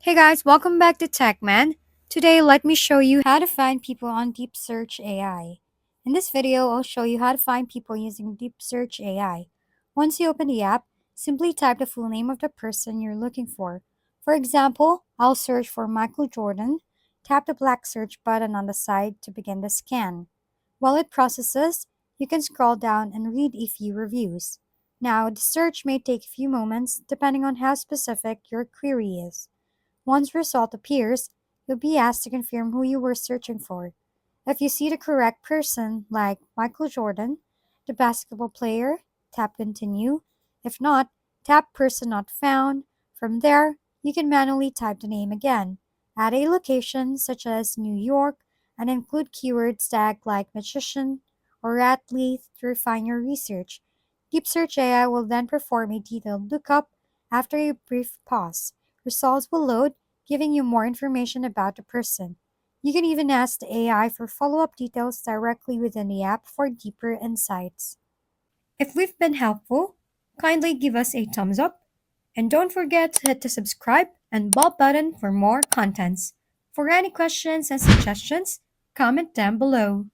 Hey guys, welcome back to TechMan. Today, let me show you how to find people on DeepSearch AI. In this video, I'll show you how to find people using DeepSearch AI. Once you open the app, simply type the full name of the person you're looking for. For example, I'll search for Michael Jordan. Tap the black search button on the side to begin the scan. While it processes, you can scroll down and read a few reviews. Now, the search may take a few moments depending on how specific your query is. Once result appears, you'll be asked to confirm who you were searching for. If you see the correct person, like Michael Jordan, the basketball player, tap continue. If not, tap person not found. From there, you can manually type the name again. Add a location such as New York and include keywords tagged like magician or athlete to refine your research. Deep Search AI will then perform a detailed lookup after a brief pause. Results will load, giving you more information about the person. You can even ask the AI for follow up details directly within the app for deeper insights. If we've been helpful, kindly give us a thumbs up and don't forget to hit the subscribe and bell button for more contents. For any questions and suggestions, comment down below.